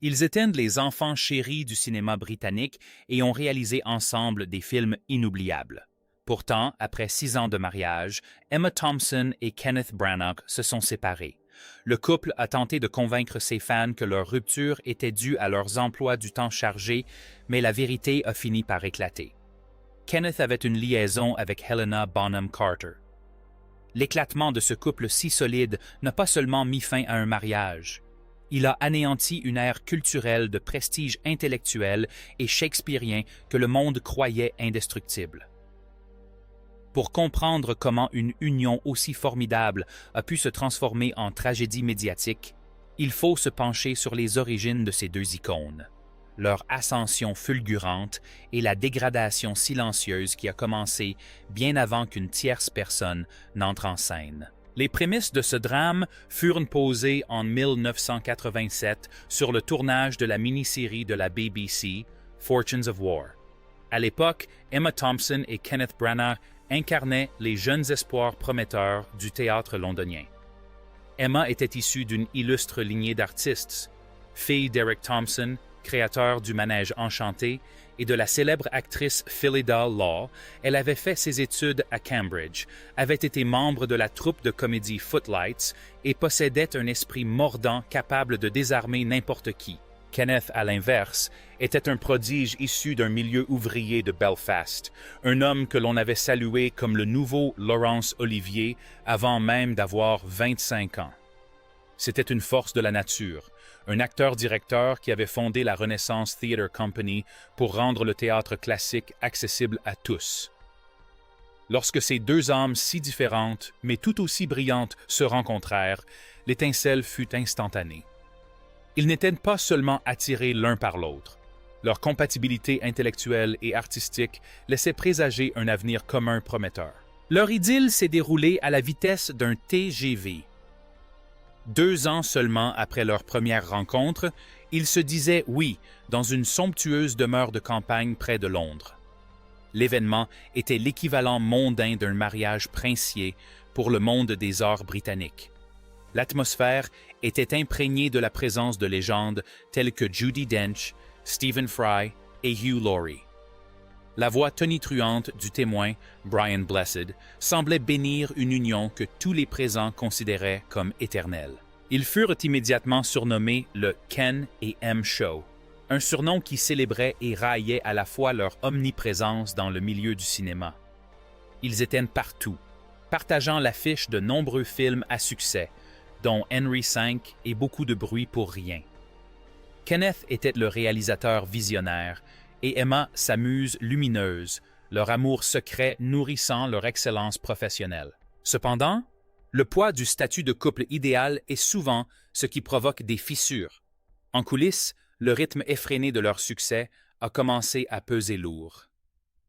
Ils étaient les enfants chéris du cinéma britannique et ont réalisé ensemble des films inoubliables. Pourtant, après 6 ans de mariage, Emma Thompson et Kenneth Branagh se sont séparés. Le couple a tenté de convaincre ses fans que leur rupture était due à leurs emplois du temps chargés, mais la vérité a fini par éclater. Kenneth avait une liaison avec Helena Bonham Carter. L'éclatement de ce couple si solide n'a pas seulement mis fin à un mariage. Il a anéanti une ère culturelle de prestige intellectuel et shakespearien que le monde croyait indestructible. Pour comprendre comment une union aussi formidable a pu se transformer en tragédie médiatique, il faut se pencher sur les origines de ces deux icônes, leur ascension fulgurante et la dégradation silencieuse qui a commencé bien avant qu'une tierce personne n'entre en scène. Les prémices de ce drame furent posées en 1987 sur le tournage de la mini-série de la BBC, Fortunes of War. À l'époque, Emma Thompson et Kenneth Branagh incarnaient les jeunes espoirs prometteurs du théâtre londonien. Emma était issue d'une illustre lignée d'artistes, fille d'Eric Thompson, créateur du Manège Enchanté, et de la célèbre actrice Philida Law. Elle avait fait ses études à Cambridge, avait été membre de la troupe de comédie Footlights et possédait un esprit mordant capable de désarmer n'importe qui. Kenneth, à l'inverse, était un prodige issu d'un milieu ouvrier de Belfast, un homme que l'on avait salué comme le nouveau Laurence Olivier avant même d'avoir 25 ans. C'était une force de la nature, un acteur-directeur qui avait fondé la Renaissance Theatre Company pour rendre le théâtre classique accessible à tous. Lorsque ces deux âmes si différentes, mais tout aussi brillantes, se rencontrèrent, l'étincelle fut instantanée. Ils n'étaient pas seulement attirés l'un par l'autre. Leur compatibilité intellectuelle et artistique laissait présager un avenir commun prometteur. Leur idylle s'est déroulée à la vitesse d'un TGV. 2 ans seulement après leur première rencontre, ils se disaient oui dans une somptueuse demeure de campagne près de Londres. L'événement était l'équivalent mondain d'un mariage princier pour le monde des arts britanniques. L'atmosphère était imprégnée de la présence de légendes telles que Judi Dench, Stephen Fry et Hugh Laurie. La voix tonitruante du témoin, Brian Blessed, semblait bénir une union que tous les présents considéraient comme éternelle. Ils furent immédiatement surnommés le Ken et M Show, un surnom qui célébrait et raillait à la fois leur omniprésence dans le milieu du cinéma. Ils étaient partout, partageant l'affiche de nombreux films à succès, dont Henry V et Beaucoup de bruit pour rien. Kenneth était le réalisateur visionnaire et Emma sa muse lumineuse, leur amour secret nourrissant leur excellence professionnelle. Cependant, le poids du statut de couple idéal est souvent ce qui provoque des fissures. En coulisses, le rythme effréné de leur succès a commencé à peser lourd.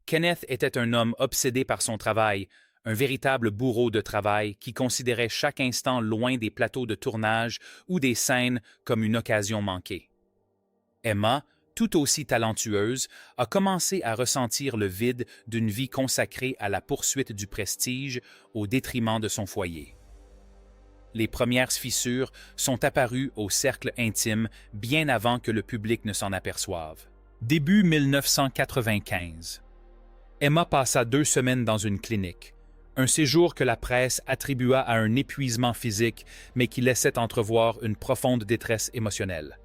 Kenneth était un homme obsédé par son travail, un véritable bourreau de travail qui considérait chaque instant loin des plateaux de tournage ou des scènes comme une occasion manquée. Emma, tout aussi talentueuse, a commencé à ressentir le vide d'une vie consacrée à la poursuite du prestige au détriment de son foyer. Les premières fissures sont apparues au cercle intime bien avant que le public ne s'en aperçoive. Début 1995. Emma passa 2 semaines dans une clinique, un séjour que la presse attribua à un épuisement physique mais qui laissait entrevoir une profonde détresse émotionnelle.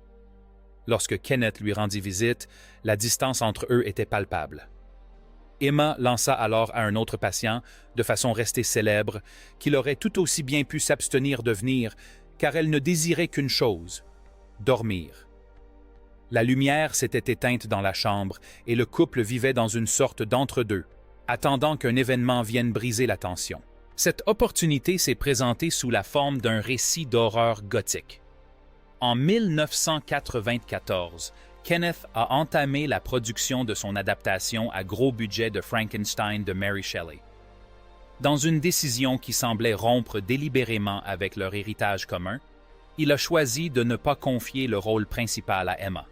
Lorsque Kenneth lui rendit visite, la distance entre eux était palpable. Emma lança alors à un autre patient, de façon restée célèbre, qu'il aurait tout aussi bien pu s'abstenir de venir, car elle ne désirait qu'une chose, dormir. La lumière s'était éteinte dans la chambre et le couple vivait dans une sorte d'entre-deux, attendant qu'un événement vienne briser la tension. Cette opportunité s'est présentée sous la forme d'un récit d'horreur gothique. En 1994, Kenneth a entamé la production de son adaptation à gros budget de Frankenstein de Mary Shelley. Dans une décision qui semblait rompre délibérément avec leur héritage commun, il a choisi de ne pas confier le rôle principal à Emma.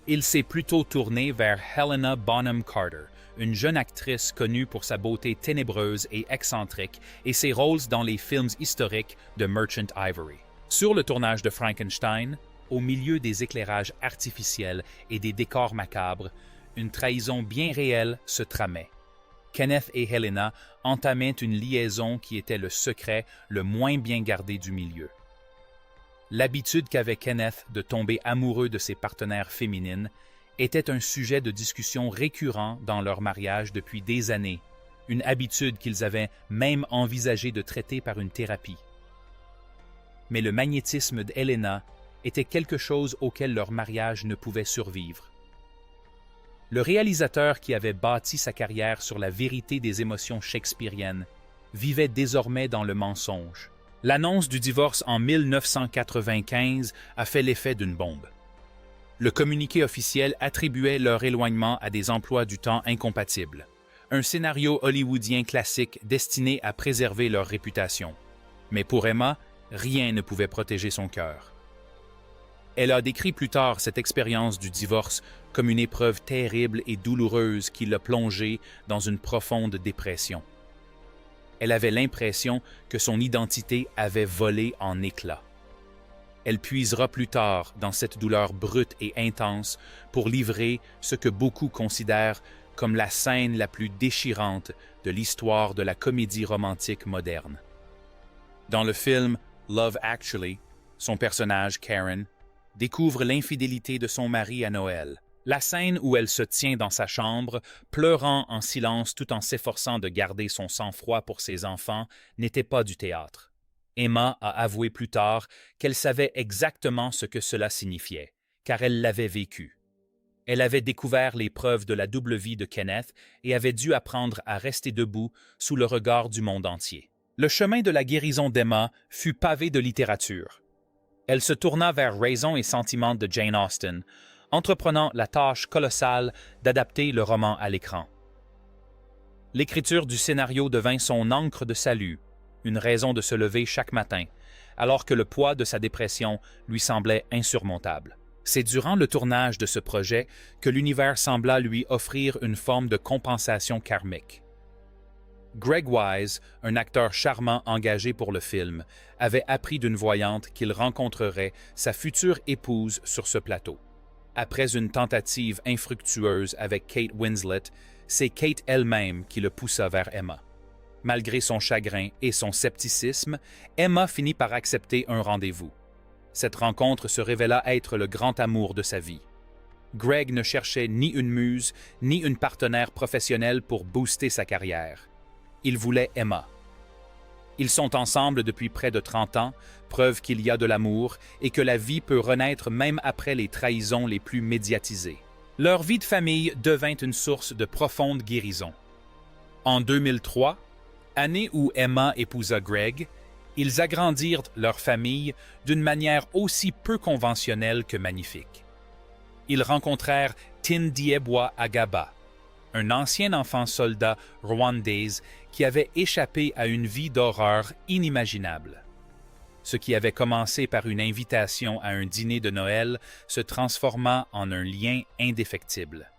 Il s'est plutôt tourné vers Helena Bonham Carter, une jeune actrice connue pour sa beauté ténébreuse et excentrique et ses rôles dans les films historiques de Merchant Ivory. Sur le tournage de Frankenstein, au milieu des éclairages artificiels et des décors macabres, une trahison bien réelle se tramait. Kenneth et Helena entamaient une liaison qui était le secret le moins bien gardé du milieu. L'habitude qu'avait Kenneth de tomber amoureux de ses partenaires féminines était un sujet de discussion récurrent dans leur mariage depuis des années, une habitude qu'ils avaient même envisagé de traiter par une thérapie. Mais le magnétisme d'Helena était quelque chose auquel leur mariage ne pouvait survivre. Le réalisateur qui avait bâti sa carrière sur la vérité des émotions shakespeariennes vivait désormais dans le mensonge. L'annonce du divorce en 1995 a fait l'effet d'une bombe. Le communiqué officiel attribuait leur éloignement à des emplois du temps incompatibles, un scénario hollywoodien classique destiné à préserver leur réputation. Mais pour Emma, rien ne pouvait protéger son cœur. Elle a décrit plus tard cette expérience du divorce comme une épreuve terrible et douloureuse qui l'a plongée dans une profonde dépression. Elle avait l'impression que son identité avait volé en éclats. Elle puisera plus tard dans cette douleur brute et intense pour livrer ce que beaucoup considèrent comme la scène la plus déchirante de l'histoire de la comédie romantique moderne. Dans le film Love Actually, son personnage, Karen, découvre l'infidélité de son mari à Noël. La scène où elle se tient dans sa chambre, pleurant en silence tout en s'efforçant de garder son sang-froid pour ses enfants, n'était pas du théâtre. Emma a avoué plus tard qu'elle savait exactement ce que cela signifiait, car elle l'avait vécu. Elle avait découvert les preuves de la double vie de Kenneth et avait dû apprendre à rester debout sous le regard du monde entier. Le chemin de la guérison d'Emma fut pavé de littérature. Elle se tourna vers Raison et Sentiment de Jane Austen, entreprenant la tâche colossale d'adapter le roman à l'écran. L'écriture du scénario devint son encre de salut, une raison de se lever chaque matin, alors que le poids de sa dépression lui semblait insurmontable. C'est durant le tournage de ce projet que l'univers sembla lui offrir une forme de compensation karmique. Greg Wise, un acteur charmant engagé pour le film, avait appris d'une voyante qu'il rencontrerait sa future épouse sur ce plateau. Après une tentative infructueuse avec Kate Winslet, c'est Kate elle-même qui le poussa vers Emma. Malgré son chagrin et son scepticisme, Emma finit par accepter un rendez-vous. Cette rencontre se révéla être le grand amour de sa vie. Greg ne cherchait ni une muse, ni une partenaire professionnelle pour booster sa carrière. Il voulait Emma. Ils sont ensemble depuis près de 30 ans, preuve qu'il y a de l'amour et que la vie peut renaître même après les trahisons les plus médiatisées. Leur vie de famille devint une source de profonde guérison. En 2003, année où Emma épousa Greg, ils agrandirent leur famille d'une manière aussi peu conventionnelle que magnifique. Ils rencontrèrent Tindiebwa Agaba, un ancien enfant soldat rwandaise qui avait échappé à une vie d'horreur inimaginable. Ce qui avait commencé par une invitation à un dîner de Noël se transforma en un lien indéfectible.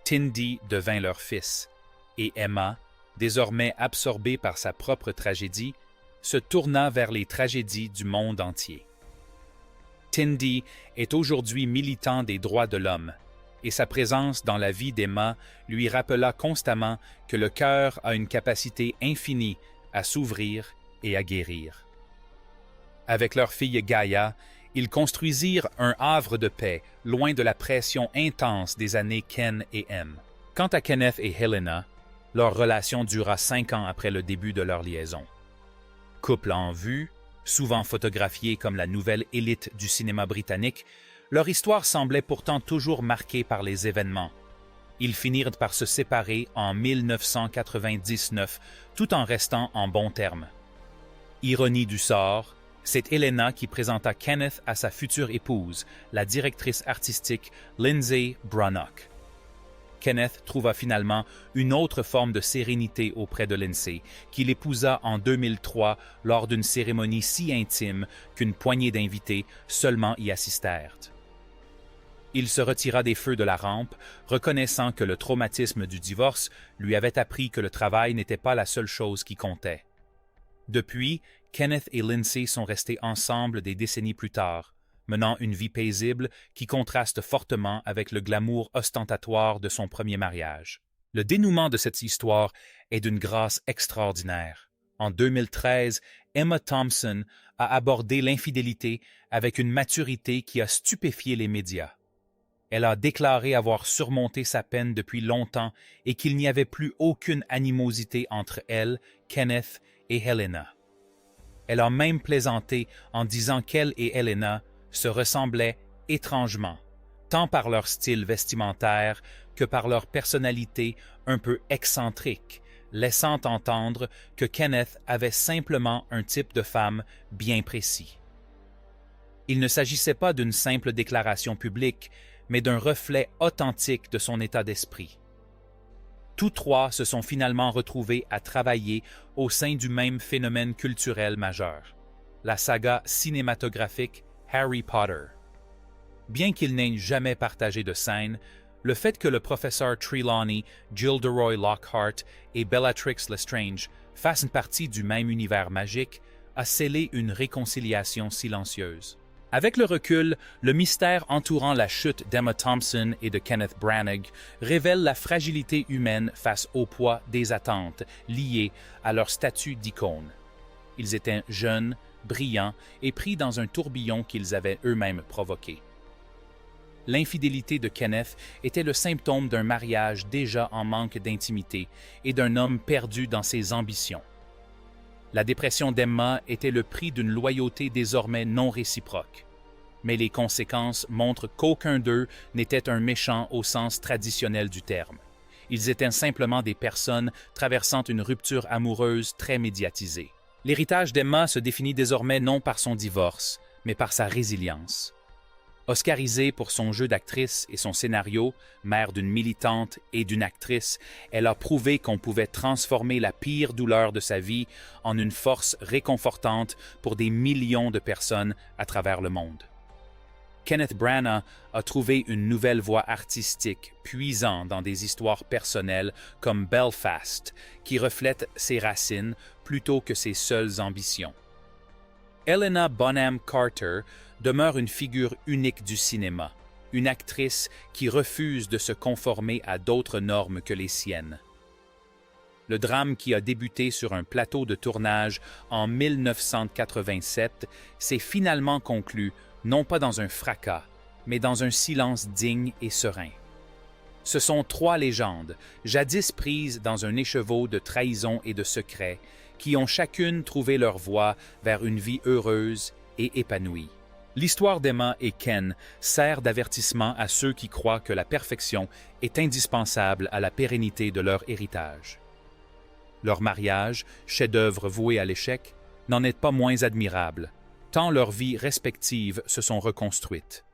Tindi devint leur fils, et Emma, désormais absorbée par sa propre tragédie, se tourna vers les tragédies du monde entier. Tindi est aujourd'hui militant des droits de l'homme, et sa présence dans la vie d'Emma lui rappela constamment que le cœur a une capacité infinie à s'ouvrir et à guérir. Avec leur fille Gaia, ils construisirent un havre de paix, loin de la pression intense des années Ken et M. Quant à Kenneth et Helena, leur relation dura 5 ans après le début de leur liaison. Couple en vue, souvent photographié comme la nouvelle élite du cinéma britannique, leur histoire semblait pourtant toujours marquée par les événements. Ils finirent par se séparer en 1999, tout en restant en bons termes. Ironie du sort, c'est Helena qui présenta Kenneth à sa future épouse, la directrice artistique Lindsay Brannock. Kenneth trouva finalement une autre forme de sérénité auprès de Lindsay, qui l'épousa en 2003 lors d'une cérémonie si intime qu'une poignée d'invités seulement y assistèrent. Il se retira des feux de la rampe, reconnaissant que le traumatisme du divorce lui avait appris que le travail n'était pas la seule chose qui comptait. Depuis, Kenneth et Lindsay sont restés ensemble des décennies plus tard, menant une vie paisible qui contraste fortement avec le glamour ostentatoire de son premier mariage. Le dénouement de cette histoire est d'une grâce extraordinaire. En 2013, Emma Thompson a abordé l'infidélité avec une maturité qui a stupéfié les médias. Elle a déclaré avoir surmonté sa peine depuis longtemps et qu'il n'y avait plus aucune animosité entre elle, Kenneth et Helena. Elle a même plaisanté en disant qu'elle et Helena se ressemblaient étrangement, tant par leur style vestimentaire que par leur personnalité un peu excentrique, laissant entendre que Kenneth avait simplement un type de femme bien précis. Il ne s'agissait pas d'une simple déclaration publique, mais d'un reflet authentique de son état d'esprit. Tous trois se sont finalement retrouvés à travailler au sein du même phénomène culturel majeur, la saga cinématographique Harry Potter. Bien qu'ils n'aient jamais partagé de scène, le fait que le professeur Trelawney, Gilderoy Lockhart et Bellatrix Lestrange fassent partie du même univers magique a scellé une réconciliation silencieuse. Avec le recul, le mystère entourant la chute d'Emma Thompson et de Kenneth Branagh révèle la fragilité humaine face au poids des attentes liées à leur statut d'icône. Ils étaient jeunes, brillants et pris dans un tourbillon qu'ils avaient eux-mêmes provoqué. L'infidélité de Kenneth était le symptôme d'un mariage déjà en manque d'intimité et d'un homme perdu dans ses ambitions. La dépression d'Emma était le prix d'une loyauté désormais non réciproque. Mais les conséquences montrent qu'aucun d'eux n'était un méchant au sens traditionnel du terme. Ils étaient simplement des personnes traversant une rupture amoureuse très médiatisée. L'héritage d'Emma se définit désormais non par son divorce, mais par sa résilience. Oscarisée pour son jeu d'actrice et son scénario, mère d'une militante et d'une actrice, elle a prouvé qu'on pouvait transformer la pire douleur de sa vie en une force réconfortante pour des millions de personnes à travers le monde. Kenneth Branagh a trouvé une nouvelle voie artistique, puisant dans des histoires personnelles comme Belfast, qui reflète ses racines plutôt que ses seules ambitions. Helena Bonham Carter demeure une figure unique du cinéma, une actrice qui refuse de se conformer à d'autres normes que les siennes. Le drame qui a débuté sur un plateau de tournage en 1987 s'est finalement conclu non pas dans un fracas, mais dans un silence digne et serein. Ce sont trois légendes, jadis prises dans un écheveau de trahison et de secrets, qui ont chacune trouvé leur voie vers une vie heureuse et épanouie. L'histoire d'Emma et Ken sert d'avertissement à ceux qui croient que la perfection est indispensable à la pérennité de leur héritage. Leur mariage, chef-d'œuvre voué à l'échec, n'en est pas moins admirable, tant leurs vies respectives se sont reconstruites.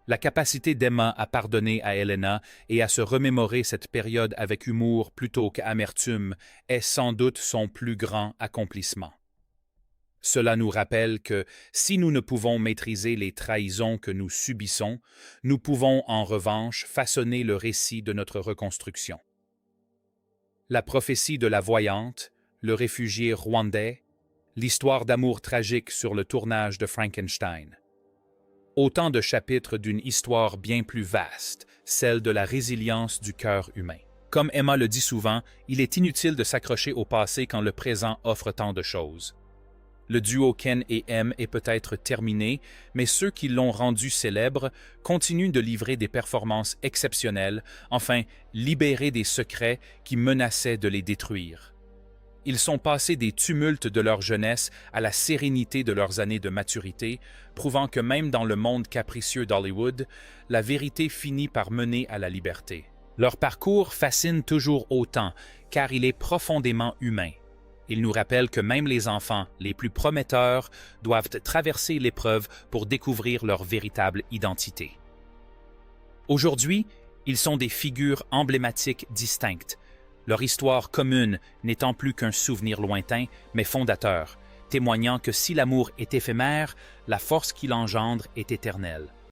La capacité d'Emma à pardonner à Helena et à se remémorer cette période avec humour plutôt qu'amertume est sans doute son plus grand accomplissement. Cela nous rappelle que si nous ne pouvons maîtriser les trahisons que nous subissons, nous pouvons en revanche façonner le récit de notre reconstruction. La prophétie de la voyante, le réfugié rwandais, l'histoire d'amour tragique sur le tournage de Frankenstein. Autant de chapitres d'une histoire bien plus vaste, celle de la résilience du cœur humain. Comme Emma le dit souvent, il est inutile de s'accrocher au passé quand le présent offre tant de choses. Le duo Ken et M est peut-être terminé, mais ceux qui l'ont rendu célèbre continuent de livrer des performances exceptionnelles, enfin, libérer des secrets qui menaçaient de les détruire. Ils sont passés des tumultes de leur jeunesse à la sérénité de leurs années de maturité, prouvant que même dans le monde capricieux d'Hollywood, la vérité finit par mener à la liberté. Leur parcours fascine toujours autant, car il est profondément humain. Il nous rappelle que même les enfants les plus prometteurs doivent traverser l'épreuve pour découvrir leur véritable identité. Aujourd'hui, ils sont des figures emblématiques distinctes, leur histoire commune n'étant plus qu'un souvenir lointain, mais fondateur, témoignant que si l'amour est éphémère, la force qu'il engendre est éternelle.